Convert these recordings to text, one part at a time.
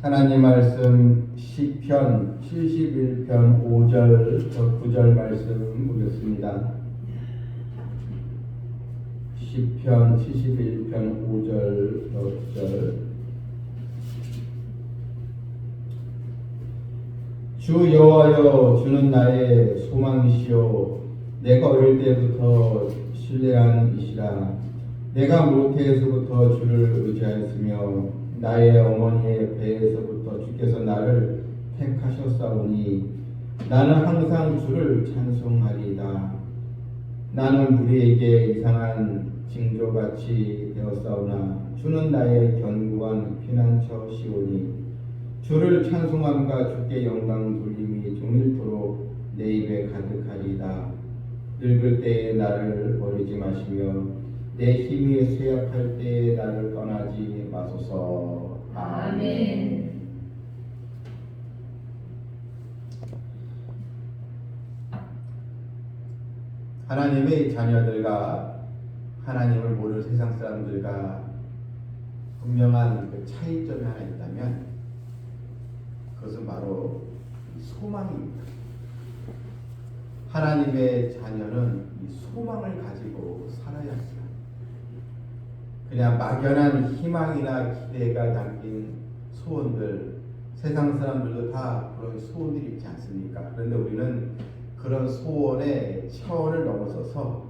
하나님 말씀 시편 71편 5절부터 9절 말씀 보겠습니다. 시편 71편 5절부터 9절. 주 여호와여, 주는 나의 소망이시요 내가 어릴 때부터 신뢰한 이시라. 내가 모태에서부터 주를 의지하였으며 나의 어머니의 배에서부터 주께서 나를 택하셨사오니 나는 항상 주를 찬송하리이다. 나는 무리에게 이상한 징조같이 되었사오나 주는 나의 견고한 피난처시오니 주를 찬송함과 주께 영광 돌림이 종일토록 내 입에 가득하리이다. 늙을 때에 나를 버리지 마시며 내 힘이 쇠약할 때에 나를 떠나지 마소서. 아멘. 하나님의 자녀들과 하나님을 모르는 세상 사람들과 분명한 그 차이점이 하나 있다면 그것은 바로 소망입니다. 하나님의 자녀는 이 소망을 가지고 살아야 합니다. 그냥 막연한 희망이나 기대가 담긴 소원들, 세상 사람들도 다 그런 소원들이 있지 않습니까? 그런데 우리는 그런 소원의 차원을 넘어서서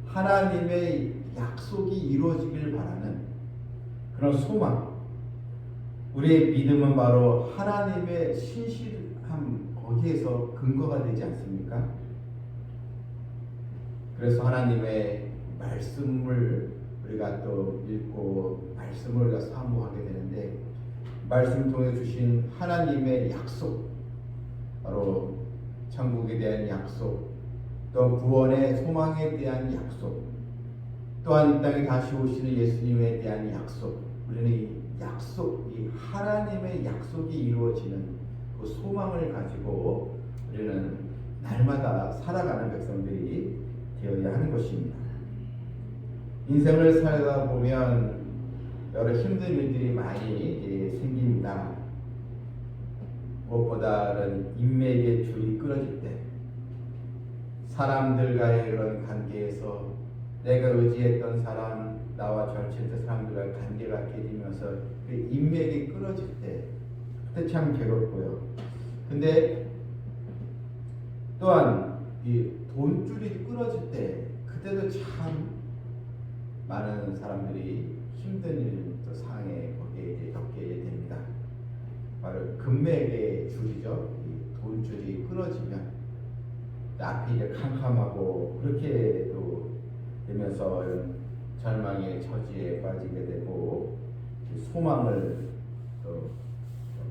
하나님의 약속이 이루어지길 바라는 그런 소망, 우리의 믿음은 바로 하나님의 신실함, 거기에서 근거가 되지 않습니까? 그래서 하나님의 말씀을 우리가 또 읽고 말씀을 우리가 사모하게 되는데, 말씀 통해 주신 하나님의 약속, 바로 천국에 대한 약속, 또 구원의 소망에 대한 약속, 또한 이 땅에 다시 오시는 예수님에 대한 약속, 우리는 이 약속, 이 하나님의 약속이 이루어지는 그 소망을 가지고 우리는 날마다 살아가는 백성들이 되어야 하는 것입니다. 인생을 살다 보면 여러 힘든 일들이 많이 생깁니다. 무엇보다는 인맥의 줄이 끊어질 때, 사람들과의 그런 관계에서 내가 의지했던 사람, 나와 절친했던 사람들과 관계가 깨지면서 그 인맥이 끊어질 때, 그때 참 괴롭고요. 근데 또한 이 돈줄이 끊어질 때, 그때도 참 많은 사람들이 힘든 일, 또 상해 거기에 겪게 됩니다. 바로 금맥의 줄이죠. 이 돈줄이 끊어지면 앞이 이제 캄캄하고 그렇게 또 되면서 절망의 처지에 빠지게 되고 소망을 또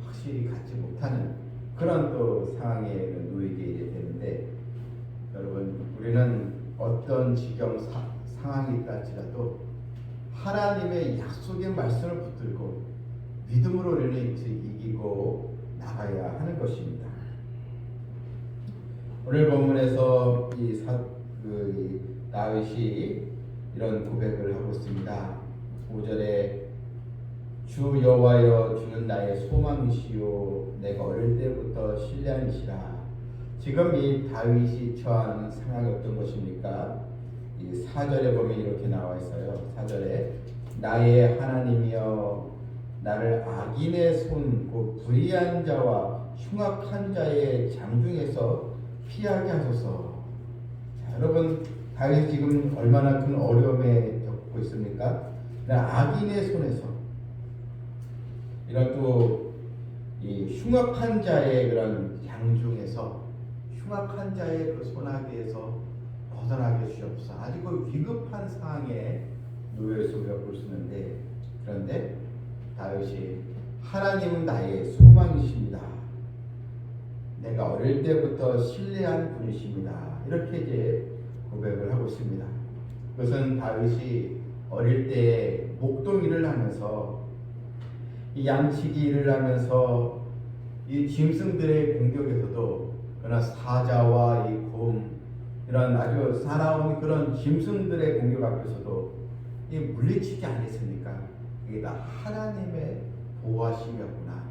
확실히 갖지 못하는 그런 또 상황에 놓이게 되는데, 여러분, 우리는 어떤 지경 상황이 있다 할지라도 하나님의 약속의 말씀을 붙들고 믿음으로 우리는 이기고 나가야 하는 것입니다. 오늘 본문에서 다윗이 이런 고백을 하고 있습니다. 5절에 주 여호와여, 주는 나의 소망이시요 내가 어릴 때부터 신뢰한이시라. 지금 이 다윗이 처한 상황이 어떤 것입니까? 이 4절에 보면 이렇게 나와 있어요. 4절에 나의 하나님이여, 나를 악인의 손, 그 불의한 자와 흉악한 자의 장중에서 피하게 하소서. 자, 여러분, 다윗이 지금 얼마나 큰 어려움에 겪고 있습니까? 악인의 손에서, 이런 또 이 흉악한 자의 그런 장중에서, 흉악한 자의 그 손아귀에서 벗어나게 주옵소서. 아주 그 위급한 상황에 놓여서 우리가 볼 수 있는데, 그런데 다윗이 하나님은 나의 소망이십니다. 내가 어릴 때부터 신뢰한 분이십니다. 이렇게 이제 고백을 하고 있습니다. 그것은 다윗이 어릴 때에 목동 일을 하면서, 이 양치기 일을 하면서 이 짐승들의 공격에서도, 그러나 사자와 이 곰, 이런 아주 사나운 그런 짐승들의 공격 앞에서도 이 물리치지 않았습니까? 이게 다 하나님의 보호하심이었구나.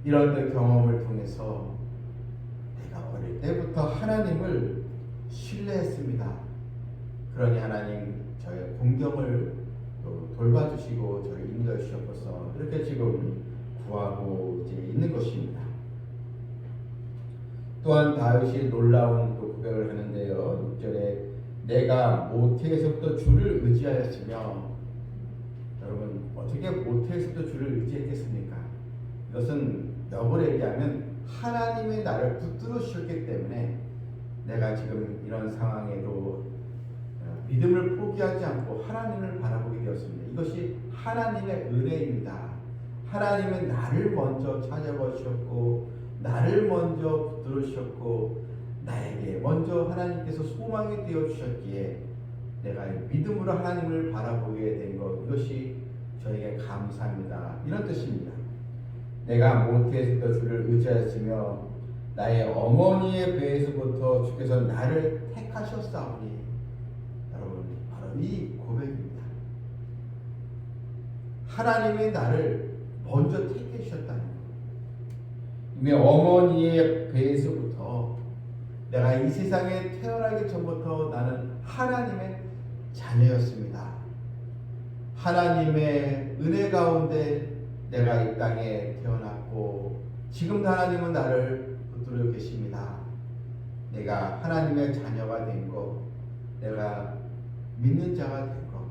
이런 경험을 통해서 내가 어릴 때부터 하나님을 신뢰했습니다. 그러니 하나님 저의 공경을 또 돌봐주시고 저를 인도해 주셔서 이렇게 지금 구하고 이제 있는 것입니다. 또한 다윗이 놀라운 또 고백을 하는데요. 6절에 내가 모태에서부터 주를 의지하였으며, 여러분 어떻게 모태에서부터 주를 의지했겠습니까? 이것은 역으로 얘기하면 하나님의 나를 붙들어 주셨기 때문에 내가 지금 이런 상황에도 믿음을 포기하지 않고 하나님을 바라보게 되었습니다. 이것이 하나님의 은혜입니다. 하나님은 나를 먼저 찾아보셨고 나를 먼저 붙들어 주셨고 나에게 먼저 하나님께서 소망이 되어 주셨기에 내가 믿음으로 하나님을 바라보게 된 것, 이것이 저에게 감사합니다. 이런 뜻입니다. 내가 모태에서부터 주를 의지하였으며 나의 어머니의 배에서부터 주께서 나를 택하셨사오니. 여러분 바로 이 고백입니다. 하나님이 나를 먼저 택해 주셨다는 것. 이미 어머니의 배에서부터 내가 이 세상에 태어나기 전부터 나는 하나님의 자녀였습니다. 하나님의 은혜 가운데 내가 이 땅에 태어났고 지금도 하나님은 나를 붙들어 계십니다. 내가 하나님의 자녀가 된 것, 내가 믿는 자가 된 것,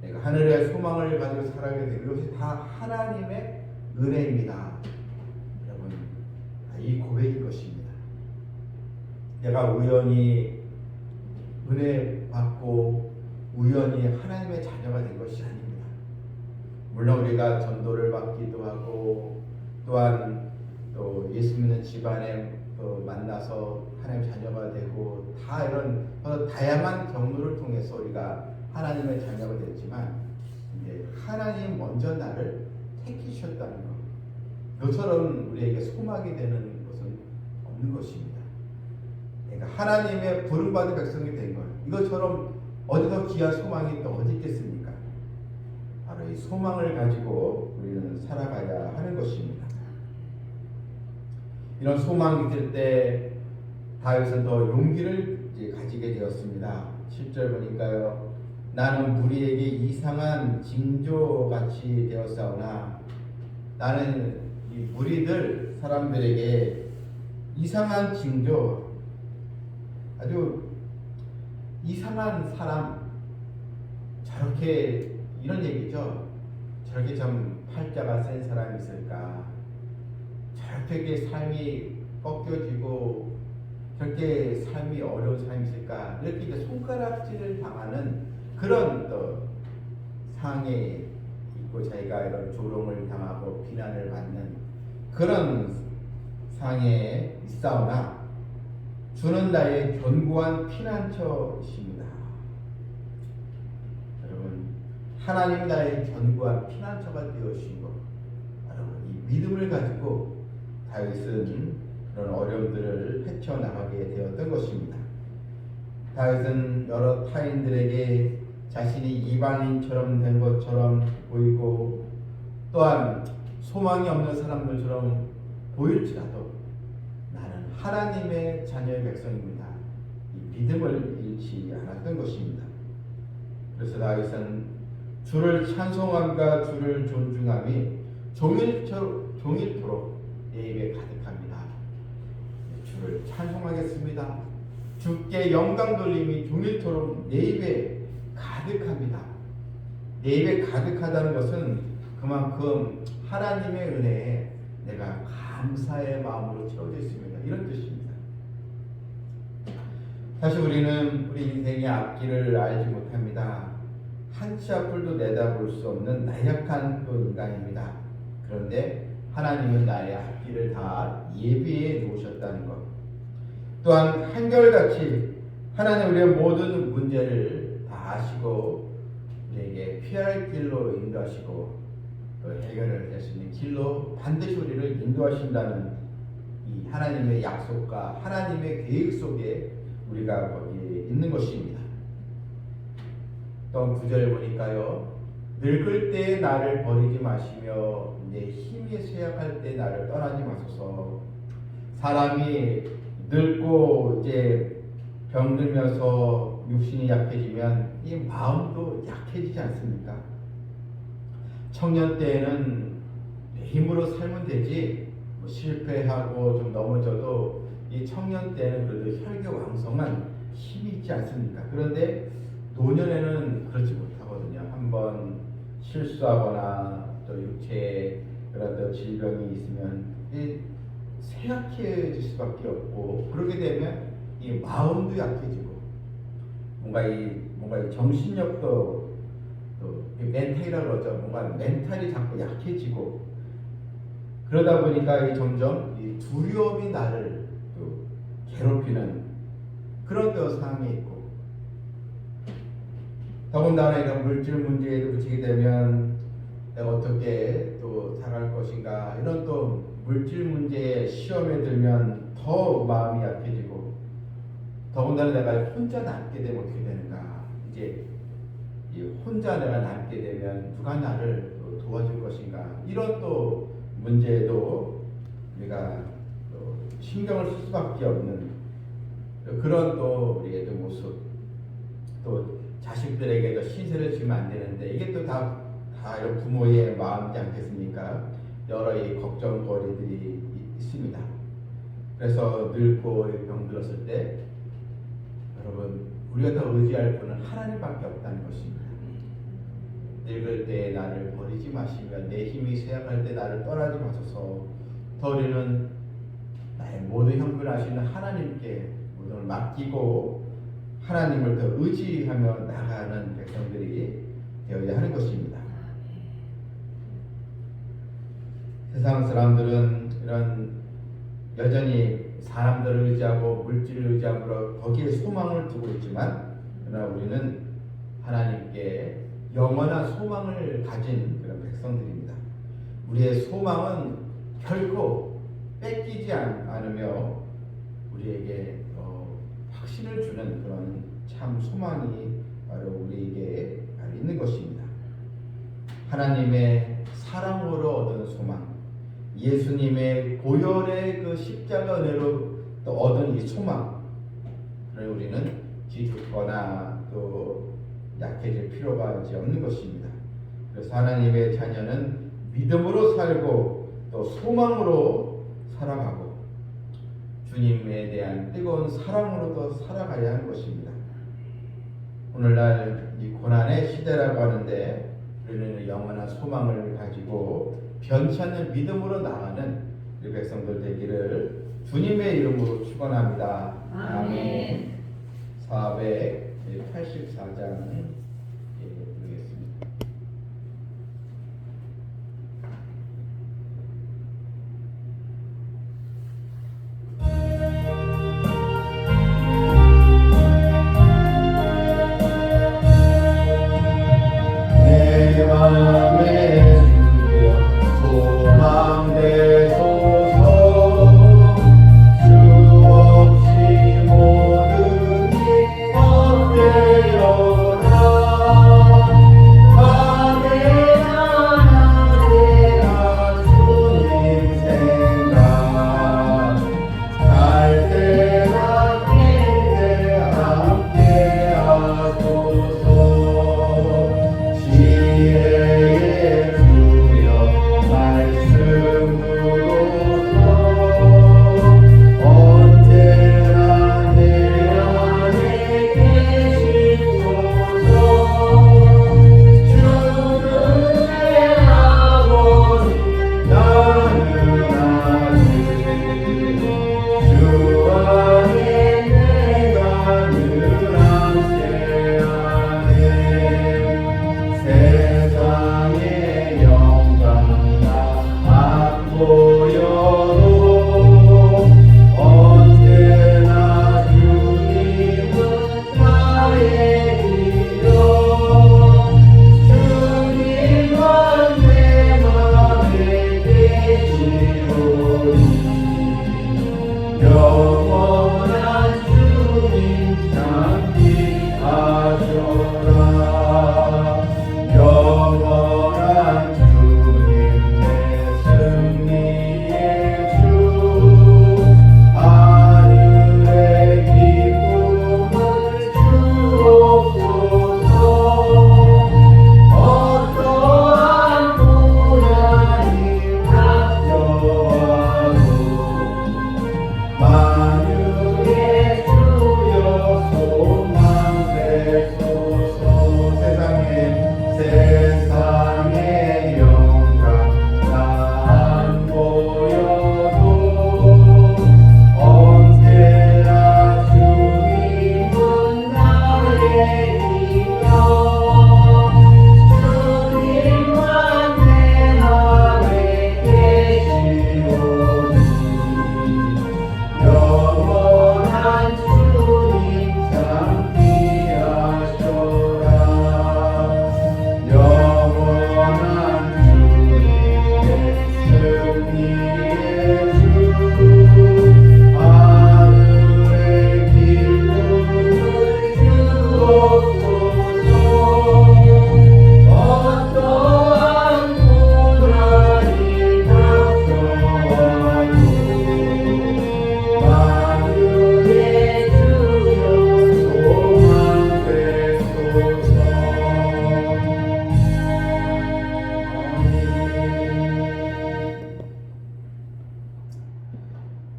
내가 하늘의 소망을 가지고 살아가게 된 것이 다 하나님의 은혜입니다. 여러분, 이 고백일 것입니다. 내가 우연히 은혜 받고 우연히 하나님의 자녀가 된 것이 아닙니다. 물론 우리가 전도를 받기도 하고 또한 또 예수 믿는 집안에 또 만나서 하나님의 자녀가 되고 다 이런 다양한 경로를 통해서 우리가 하나님의 자녀가 됐지만 이제 하나님 먼저 나를 택하셨다는 것, 이것처럼 우리에게 소망이 되는 것은 없는 것입니다. 그러니까 하나님의 부름받은 백성이 된 것, 이것처럼 어디 더 귀한 소망이 또 어디 있겠습니까? 바로 이 소망을 가지고 우리는 살아가야 하는 것입니다. 이런 소망이 있을 때 다윗은 더 용기를 가지게 되었습니다. 10절 보니까요. 나는 무리에게 이상한 징조같이 되었사오나, 나는 이 무리들 사람들에게 이상한 징조, 아주 이상한 사람, 저렇게 이런 얘기죠. 저렇게 좀 팔자가 센 사람이 있을까? 저렇게 삶이 꺾여지고 저렇게 삶이 어려운 사람이 있을까? 이렇게 이제 손가락질을 당하는 그런 또 상황에 있고 자기가 이런 조롱을 당하고 비난을 받는 그런 상황에 있사오나 주는 나의 견고한 피난처이십니다. 여러분, 하나님 나의 견고한 피난처가 되어주신 것, 여러분 이 믿음을 가지고 다윗은 그런 어려움들을 헤쳐나가게 되었던 것입니다. 다윗은 여러 타인들에게 자신이 이방인처럼 된 것처럼 보이고 또한 소망이 없는 사람들처럼 보일지라도 나는 하나님의 자녀의 백성입니다. 이 믿음을 잃지 않았던 것입니다. 그래서 다윗은 주를 찬송함과 주를 존중함이 종일토록 내 입에 가득합니다. 주를 찬송하겠습니다. 주께 영광 돌림이 종일토록 내 입에 가득합니다. 내 입에 가득하다는 것은 그만큼 하나님의 은혜에 내가 감사의 마음으로 채워져 있습니다. 이런 뜻입니다. 사실 우리는 우리 인생의 앞길을 알지 못합니다. 한치 앞을도 내다볼 수 없는 나약한 또 인간입니다. 그런데 하나님은 나의 앞길을 다 예비해 놓으셨다는 것, 또한 한결같이 하나님 우리의 모든 문제를 다 아시고 우리에게 피할 길로 인도하시고 또 해결을 할 수 있는 길로 반드시 우리를 인도하신다는 이 하나님의 약속과 하나님의 계획 속에 우리가 거기에 있는 것입니다. 또 9절 보니까요. 늙을 때에 나를 버리지 마시며 내 힘 힘이 쇠약할 때 나를 떠나지 마소서. 사람이 늙고 이제 병들면서 육신이 약해지면 이 마음도 약해지지 않습니까? 청년 때에는 내 힘으로 살면 되지, 뭐 실패하고 좀 넘어져도 이 청년 때는 그래도 혈기왕성한 힘이 있지 않습니까? 그런데 노년에는 그렇지 못하거든요. 한번 실수하거나 또 육체에 그런 또 질병이 있으면 쇠약해질 수밖에 없고, 그렇게 되면 이 마음도 약해지고 뭔가 이 정신력도 또 멘탈이라고 그러죠. 뭔가 멘탈이 자꾸 약해지고, 그러다 보니까 점점 이 두려움이 나를 또 괴롭히는 그런 또 상황이 있고, 더군다나 이런 물질 문제에 부딪히게 되면 내가 어떻게 또 살아갈 것인가, 이런 또 물질 문제에 시험에 들면 더 마음이 약해지고, 더군다나 내가 혼자 남게 되면 어떻게 되는가, 이제 혼자 내가 남게 되면 누가 나를 또 도와줄 것인가, 이런 또 문제에도 우리가 또 신경을 쓸 수밖에 없는 그런 또 우리의 모습, 또 자식들에게도 시세를 주면 안 되는데, 이게 또 다 부모의 마음이지 않겠습니까? 여러 이 걱정거리들이 있습니다. 그래서 늙고 병들었을 때 여러분, 우리가 더 의지할 분은 하나님밖에 없다는 것입니다. 늙을 때 나를 버리지 마시며 내 힘이 쇠약할 때 나를 떠나지 마소서. 더 우리는 나의 모든 형편하시는 하나님께 모든 걸 맡기고 하나님을 더 의지하며 나가는 백성들이 되어야 하는 것입니다. 세상 사람들은 이런 여전히 사람들을 의지하고 물질을 의지하고 거기에 소망을 두고 있지만, 그러나 우리는 하나님께 영원한 소망을 가진 그런 백성들입니다. 우리의 소망은 결코 뺏기지 않으며 우리에게 확신을 주는 그런 참 소망이 바로 우리에게 있는 것입니다. 하나님의 사랑으로 얻은 소망, 예수님의 보혈의 그 십자가 은혜로 또 얻은 이 소망, 그걸 우리는 기죽거나 또 약해질 필요가 없는 것입니다. 그래서 하나님의 자녀는 믿음으로 살고 또 소망으로 살아가고 주님에 대한 뜨거운 사랑으로도 살아가야 하는 것입니다. 오늘날 이 고난의 시대라고 하는데, 우리는 영원한 소망을 가지고 변치 않는 믿음으로 나가는 우리 백성들 되기를 주님의 이름으로 축원합니다. 아멘. 484장 부르겠습니다. 내 맘에 주여 소망 되소서. 주 없이 모든 이 어때려나.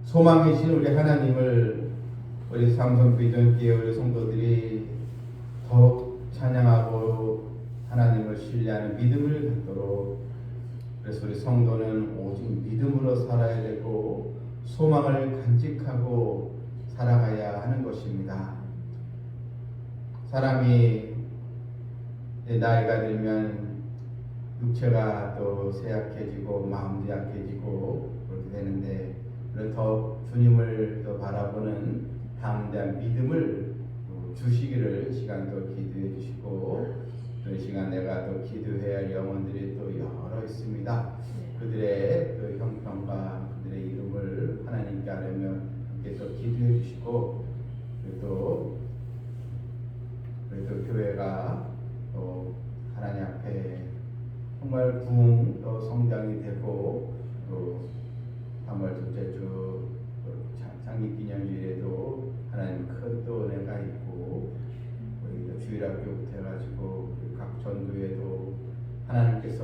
소망이신 우리 하나님을 우리 삼성비전교회 우리 성도들이 더욱 찬양하고 하나님을 신뢰하는 믿음을 갖도록, 그래서 우리 성도는 오직 믿음으로 살아야 되고 소망을 간직하고 살아가야 하는 것입니다. 사람이 나이가 들면 육체가 또 쇠약해지고 마음도 약해지고 그렇게 되는데, 더 주님을 더 바라보는 담대한 믿음을 주시기를 시간 또 기도해 주시고, 또 이 시간 내가 또 기도해야 할 영혼들이 또 여러 있습니다. 그들의 그 형편과 그들의 이름을 하나님께 아뢰며 함께 또 기도해 주시고, 또 교회가 또 하나님 앞에 정말 부흥 또 성장이 되고, 또 3월 둘째 주 창립기념주일에도 하나님 큰 또 은혜가 있고, 우리 주일학교부터 해가지고 각 전도에도 하나님께서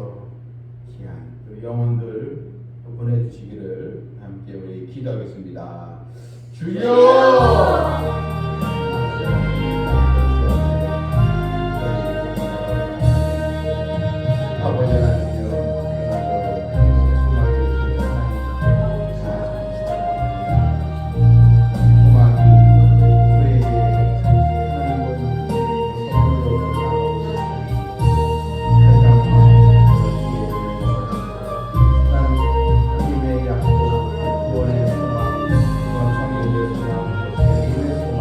귀한 또 영혼들 또 보내주시기를 함께 우리 기도하겠습니다. 주여! 아버지 하나님이여, 소망이 주신 하나님, 소망이 우리에게 하나님 모든 선물로 다가오시고 세상 하나님의 약속, 구원의 소망, 구원 성령의 소망, 믿음의 소망,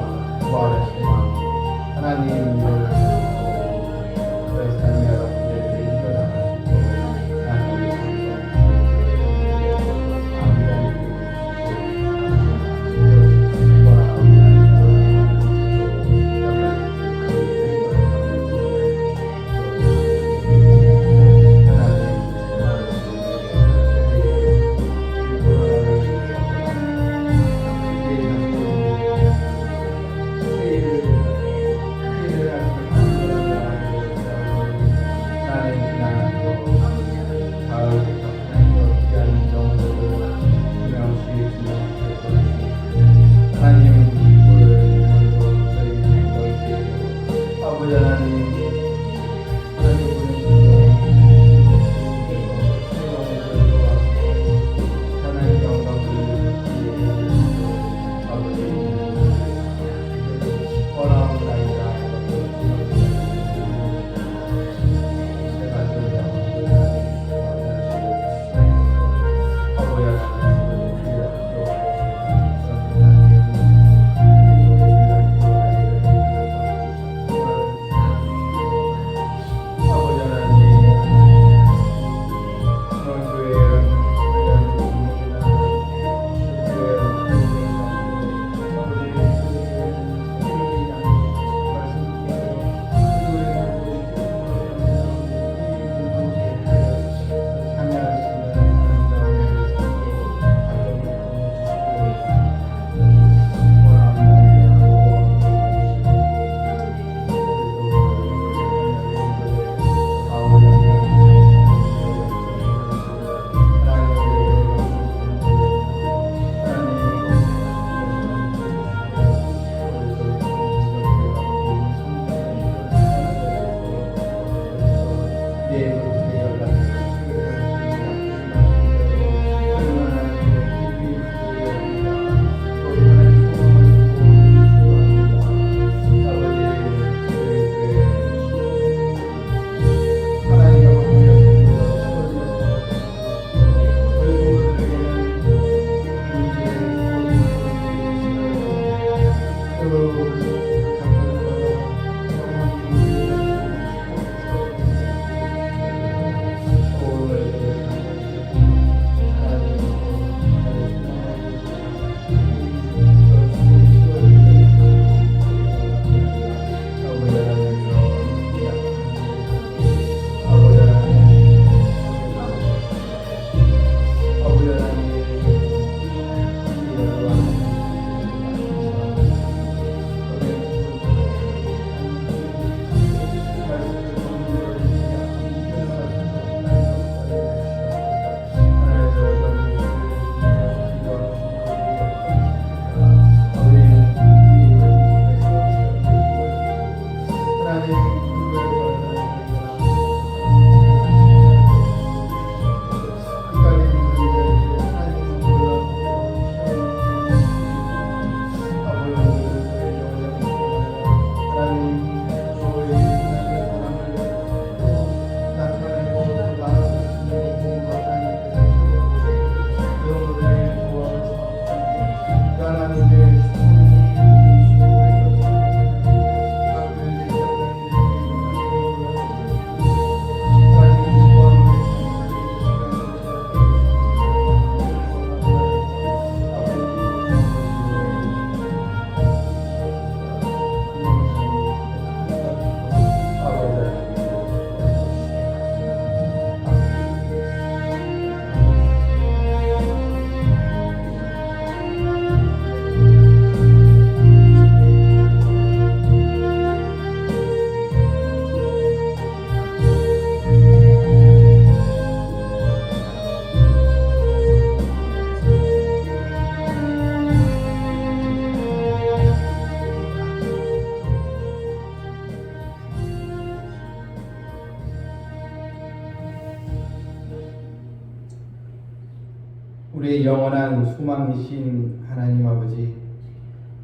우리의 영원한 소망이신 하나님 아버지,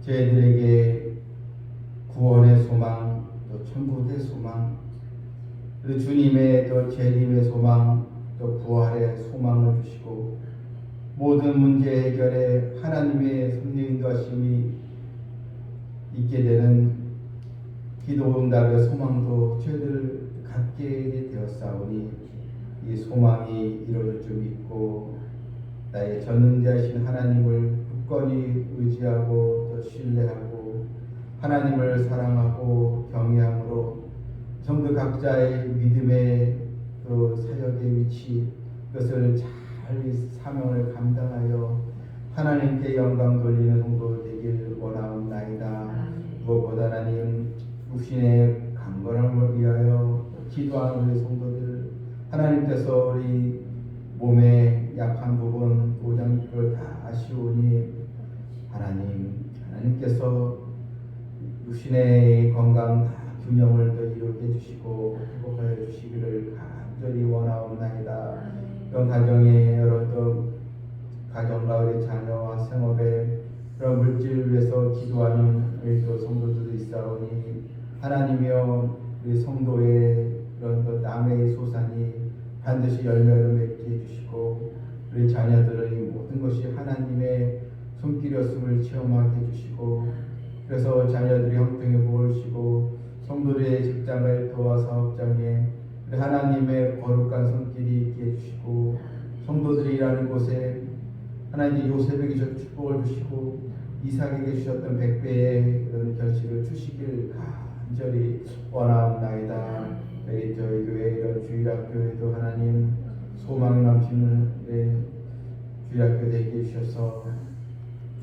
저희들에게 구원의 소망, 또 천국의 소망, 그 주님의 또 재림의 소망, 또 부활의 소망을 주시고 모든 문제 해결에 하나님의 섭리 인도하심이 있게 되는 기도 응답의 소망도 저희들 갖게 되었사오니 이 소망이 이루어질 줄 믿고 나의 전능자이신 하나님을 굳건히 의지하고 또 신뢰하고 하나님을 사랑하고 경외함으로 성도 각자의 믿음의 그 사역의 위치 그것을 잘 사명을 감당하여 하나님께 영광 돌리는 성도 되길 원하옵나이다. 무엇보다 하나님 육신의 강건함을 위하여 기도하는 우리 성도들 하나님께서 우리 몸의 약한 부분 오장육부를 다 아시오니 하나님께서 육신의 건강 다 균형을 더 이루게 해주시고 회복하여 주시기를 간절히 원하옵나이다. 이런 가정의 여러 또 가정과 우리 자녀와 생업에 그런 물질을 위해서 기도하는 우리 또 성도들도 있사오니 하나님이여 우리 성도의 그런 또 남의 소산이 반드시 열매를 맺게 해주시고 우리 자녀들의 모든 것이 하나님의 손길이었음을 체험하게 해주시고 그래서 자녀들이 형통해 보시고 성도들의 직장과 도와 사업장에 우리 하나님의 거룩한 손길이 있게 해주시고 성도들이 일하는 곳에 하나님이 요셉에게 주셨던 축복을 주시고 이삭에게 주셨던 100배의 그런 결실을 주시길 간절히 원하옵나이다. 우리 저희 교회 이런 주일학교에도 하나님 소망이 넘치는 주일학교 되게 해주셔서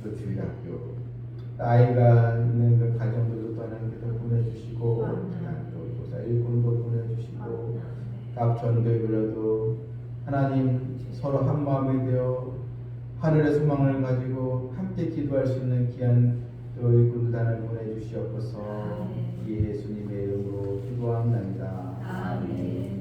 또 주일학교 나이가 있는 그 가정들도 하나님께서 보내주시고 또 교사 일꾼도 보내주시고 각 전도회별로도 하나님 서로 한 마음이 되어 하늘의 소망을 가지고 함께 기도할 수 있는 귀한 또 일꾼들 하나님 보내주시옵소서. 예수님의 이름으로 기도합니다. 아멘.